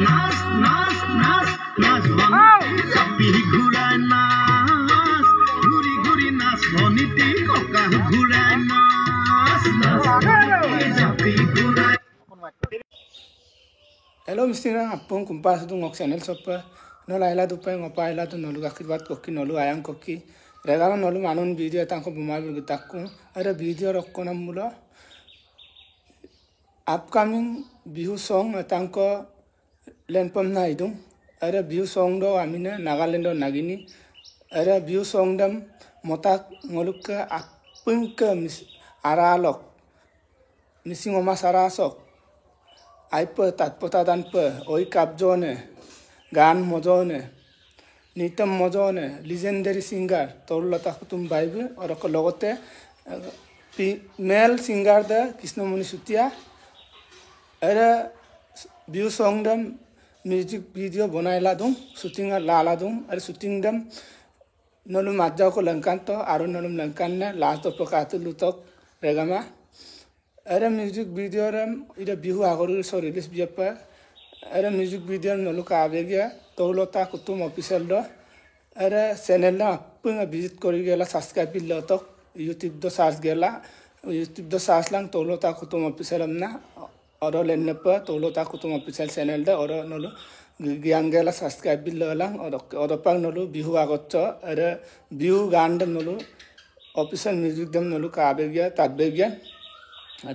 নাচ নাচ নাচ নাচ ভণ্টি জাপি ঘূৰাই নাচ ঘূৰি ঘূৰি নাচ ভনীতি কঁকাল ঘূৰাই নাচ নাচ ভণ্টি জাপি ঘূৰাই Hello Mr. Apong kumpas tu ngok channel sopa no laila tu pa ngopa ila tu nolu akhibat kokki nolu ayang kokki regala nolu manun video tangko bumai bil gitakku ada video rokko namulo upcoming bihu song tangko lenpom na idung ada bihu song do amina Nagaland do nagini ada bihu song dam motak ngoluk apung ke aralok missing oma sarasok Aipa tatpota tanpa oi kapjone gan mojone nitam mojone legendary singer torlata kutum baibe और को लोगोते male singer da Krishnamoni Sutia era view song dam music video बनाइला दूं shooting लाला दूं अरे shooting dam नलु माजा को लंकान तो आरो नलु लंकान ने last तो पकातु लुतक रेगमा अरे म्यूजिक वीडियो रम इधर बिहु आगरू सो रिलीज भी अपा अरे म्यूजिक वीडियो नलु का आवे गया तो लोटा कुतुम ऑफिशियल दो अरे चैनल ना पुंगा विजिट करी गया सब्सक्राइब भी लो तो यूट्यूब दो सर्च गया यूट्यूब दो सर्च लंग तो लोटा कुतुम ऑफिशियल ना और लेने पर तो लोटा कुतुम ऑफिशियल चैनल दो और नलु ज्ञान गया सब्सक्राइब भी लो लंग और पर नलु बिहु आगत चो अरे बिहु गान दम नलु ऑफिशियल म्यूजिक दम नलु का आवे गया ताबे गया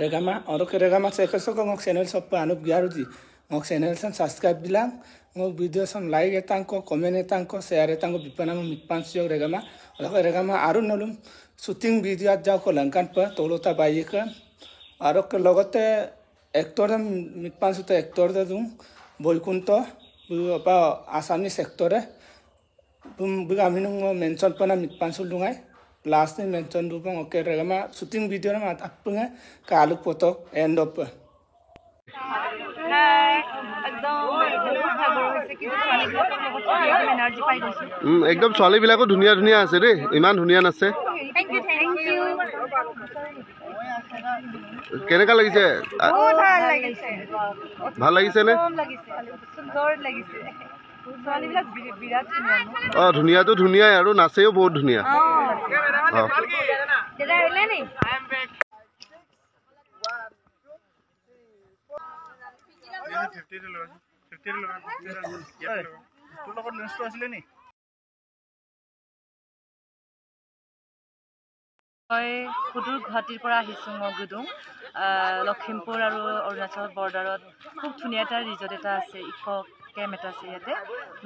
regama oro ke regama sekso ko ngok channel sop pa anup gyaruji ngok channel san subscribe bilang ngok video san like etang ko comment etang ko share etang ko bipanam mitpansyo regama oro regama aru nolum shooting video ja ko lankan pa tolota bai ka aro ke logote actor mitpansyo to actor da dung boikunto bu pa asami sector e bum bu aminung mention pa na mitpansyo lungai last time mention dupang oke regama shooting video na mat apunga kalu foto end up एकदम ছোৱালী বিলাকো ধুনিয়া ধুনিয়া আছে ৰে ইমান ধুনিয়া নাছে thank U কেনেকা লাগিছে বহুত ভাল লাগিছে ভাল লাগিছে নে সুন্দৰ লাগিছে ছোৱালী বিলাক বিৰাট ধুনিয়া তো ধুনিয়াই আৰু নাচেও বহুত ধুনিয়া দাদা এলে নি আই এম বেক 50 লো তোৰ লগত লিষ্ট আছিল নি মই সুদূৰ গুৱাহাটীৰ পৰা আহিছোঁ মগুদুং লখিমপুৰ আৰু অৰুণাচল বৰ্ডাৰত খুব ধুনীয়া এটা ৰিজৰ্ট এটা আছে ইক' কেম্প এটা আছে ইয়াতে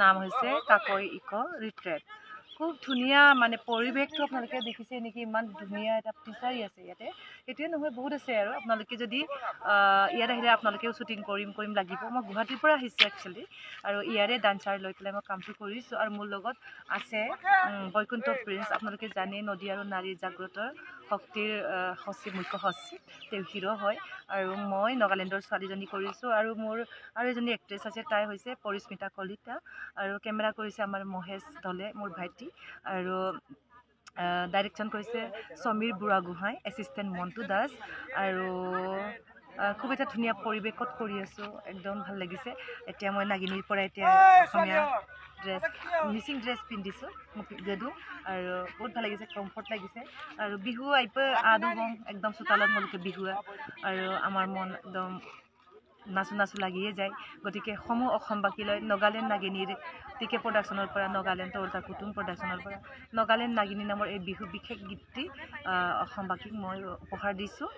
নাম হৈছে কাকৈ ইক' ৰিট্ৰেট খুব ধুনীয়া মানে পৰিৱেশটো আপোনালোকে দেখিছে নেকি ইমান ধুনীয়া এটা ফিচাৰী আছে ইয়াতে এইটোৱে নহয় বহুত আছে আৰু আপোনালোকে যদি ইয়াত আহিলে আপোনালোকেও শ্বুটিং কৰিম লাগিব মই গুৱাহাটীৰ পৰা আহিছোঁ একচুৱেলি আৰু ইয়াৰে ডান্সাৰ লৈ পেলাই মই কামটো কৰিছোঁ আৰু মোৰ লগত আছে বৈকুণ্ঠ প্ৰিন্স আপোনালোকে জানে নদী আৰু নাৰী জাগ্ৰতৰ শক্তিৰ সচিব মুখ্য সচিব তেওঁ হিৰো হয় আৰু মই নাগালেণ্ডৰ ছোৱালীজনী কৰিছোঁ আৰু মোৰ আৰু এজনী এক্ট্ৰেছ আছে তাই হৈছে পৰিস্মিতা কলিতা আৰু কেমেৰা কৰিছে আমাৰ মহেশ দলে মোৰ ভাইটি আৰু ডাইৰেকশ্যন কৰিছে সমীৰ বুঢ়াগোহাঁই এছিষ্টেণ্ট মণ্টু দাস আৰু খুব এটা ধুনীয়া পৰিৱেশত কৰি আছোঁ একদম ভাল লাগিছে এতিয়া মই নাগিনীৰ পৰা এতিয়া অসমীয়া ড্ৰেছ মিচিং ড্ৰেছ পিন্ধিছোঁ যদিও আৰু বহুত ভাল লাগিছে কমফৰ্ট লাগিছে আৰু বিহু আইপ আদু বং একদম চোতালত মলকে বিহুৱা আৰু আমাৰ মন একদম নাচো নাচো লাগিয়ে যায় গতিকে সমূহ অসমবাসীলৈ নগালেণ্ড নাগিনীৰ টিকে প্ৰডাকশ্যনৰ পৰা নগালেণ্ড তৰ্তা কুটুম প্ৰডাকশ্যনৰ পৰা নগালেণ্ড নাগিনী নামৰ এই বিহু বিশেষ গীতটি অসমবাসীক মই উপহাৰ দিছোঁ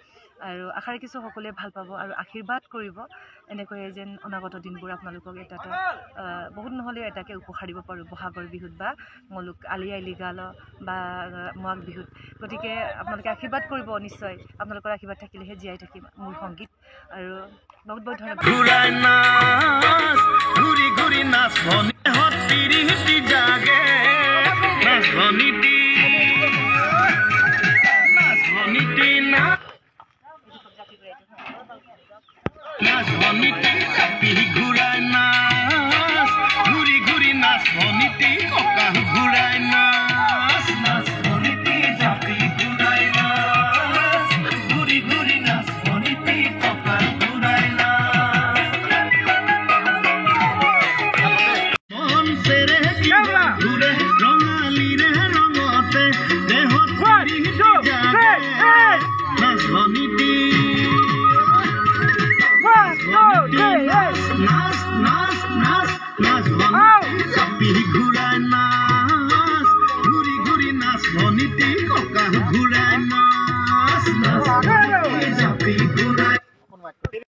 আৰু আশা ৰাখিছোঁ সকলোৱে ভাল পাব আৰু আশীৰ্বাদ কৰিব এনেকৈ যেন অনাগত দিনবোৰ আপোনালোকক এটা বহুত নহ'লেও এটাকে উপহাৰ দিব পাৰোঁ বহাগৰ বিহুত বা মলুক আলি আই লৃগাল বা মাঘ বিহুত গতিকে আপোনালোকে আশীৰ্বাদ কৰিব নিশ্চয় আপোনালোকৰ আশীৰ্বাদ থাকিলেহে জীয়াই থাকিম মোৰ সংগীত আৰু বহুত বহুত ধন্যবাদ